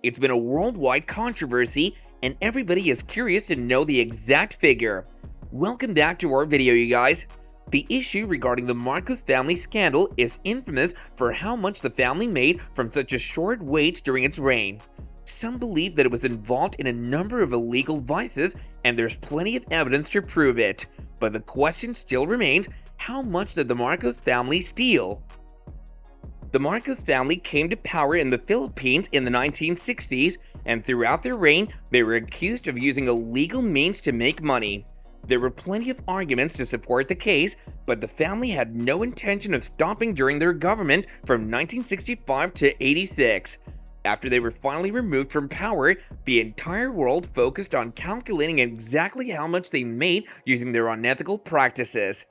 It's been a worldwide controversy, and everybody is curious to know the exact figure. Welcome back to our video, you guys. The issue regarding the Marcos family scandal is infamous for how much the family made from such a short wait during its reign. Some believe that it was involved in a number of illegal vices, and there's plenty of evidence to prove it. But the question still remains, how much did the Marcos family steal? The Marcos family came to power in the Philippines in the 1960s, and throughout their reign, they were accused of using illegal means to make money. There were plenty of arguments to support the case, but the family had no intention of stopping during their government from 1965 to 86. After they were finally removed from power, the entire world focused on calculating exactly how much they made using their unethical practices.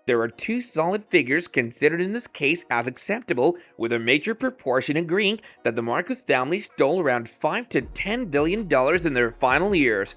There are two solid figures considered in this case as acceptable, with a major proportion agreeing that the Marcos family stole around $5 to $10 billion in their final years.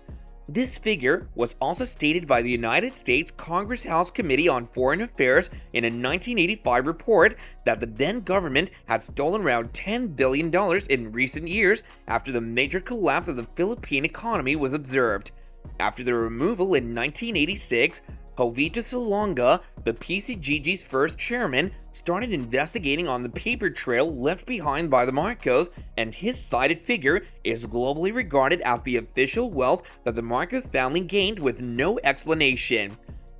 This figure was also stated by the United States Congress House Committee on Foreign Affairs in a 1985 report that the then government had stolen around $10 billion in recent years after the major collapse of the Philippine economy was observed. After their removal in 1986, Jovita Salonga, the PCGG's first chairman, started investigating on the paper trail left behind by the Marcos, and his cited figure is globally regarded as the official wealth that the Marcos family gained with no explanation.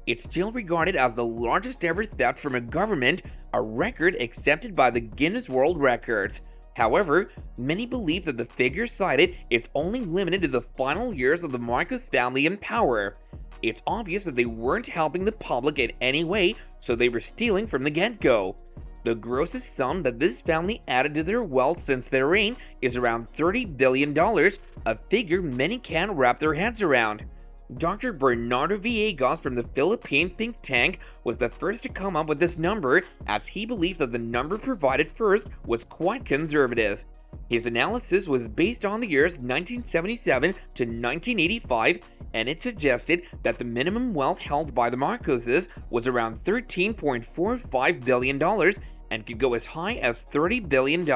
It's still regarded as the largest ever theft from a government, a record accepted by the Guinness World Records. However, many believe that the figure cited is only limited to the final years of the Marcos family in power. It's obvious that they weren't helping the public in any way, so they were stealing from the get-go. The grossest sum that this family added to their wealth since their reign is around $30 billion, a figure many can't wrap their heads around. Dr. Bernardo Villegas from the Philippine think tank was the first to come up with this number, as he believed that the number provided first was quite conservative. His analysis was based on the years 1977 to 1985, and it suggested that the minimum wealth held by the Marcoses was around $13.45 billion and could go as high as $30 billion.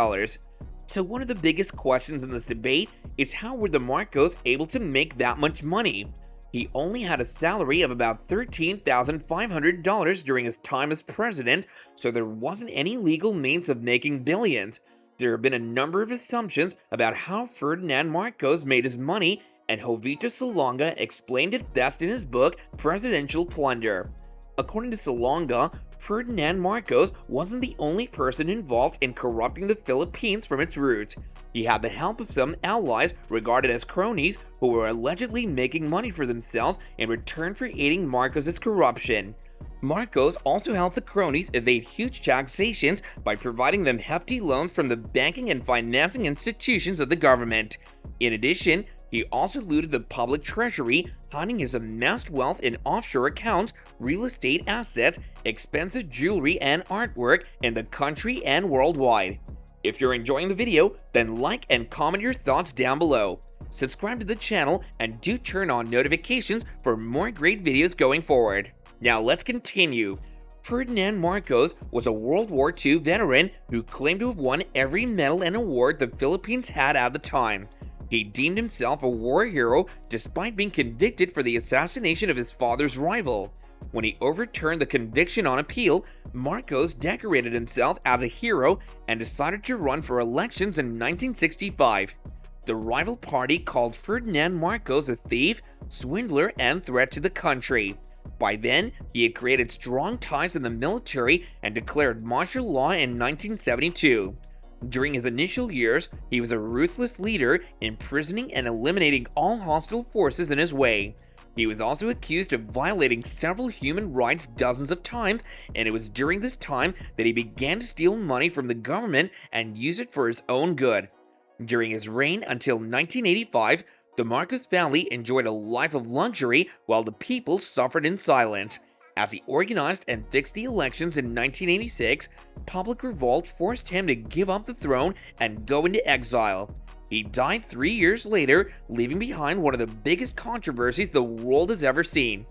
So one of the biggest questions in this debate is, how were the Marcos able to make that much money? He only had a salary of about $13,500 during his time as president, so there wasn't any legal means of making billions. There have been a number of assumptions about how Ferdinand Marcos made his money, and Jovita Salonga explained it best in his book, Presidential Plunder. According to Salonga, Ferdinand Marcos wasn't the only person involved in corrupting the Philippines from its roots. He had the help of some allies regarded as cronies who were allegedly making money for themselves in return for aiding Marcos' corruption. Marcos also helped the cronies evade huge taxations by providing them hefty loans from the banking and financing institutions of the government. In addition, he also looted the public treasury, hiding his amassed wealth in offshore accounts, real estate assets, expensive jewelry, and artwork in the country and worldwide. If you're enjoying the video, then like and comment your thoughts down below. Subscribe to the channel and do turn on notifications for more great videos going forward. Now let's continue. Ferdinand Marcos was a World War II veteran who claimed to have won every medal and award the Philippines had at the time. He deemed himself a war hero despite being convicted for the assassination of his father's rival. When he overturned the conviction on appeal, Marcos decorated himself as a hero and decided to run for elections in 1965. The rival party called Ferdinand Marcos a thief, swindler, and threat to the country. By then, he had created strong ties in the military and declared martial law in 1972. During his initial years, he was a ruthless leader, imprisoning and eliminating all hostile forces in his way. He was also accused of violating several human rights dozens of times, and it was during this time that he began to steal money from the government and use it for his own good. During his reign until 1985, the Marcos family enjoyed a life of luxury while the people suffered in silence. As he organized and fixed the elections in 1986, public revolt forced him to give up the throne and go into exile. He died 3 years later, leaving behind one of the biggest controversies the world has ever seen.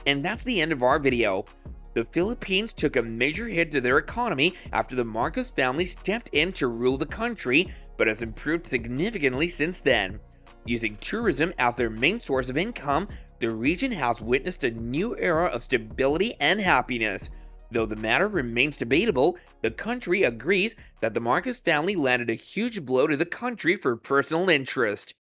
And that's the end of our video. The Philippines took a major hit to their economy after the Marcos family stepped in to rule the country, but has improved significantly since then. Using tourism as their main source of income, the region has witnessed a new era of stability and happiness. Though the matter remains debatable, the country agrees that the Marcos family landed a huge blow to the country for personal interest.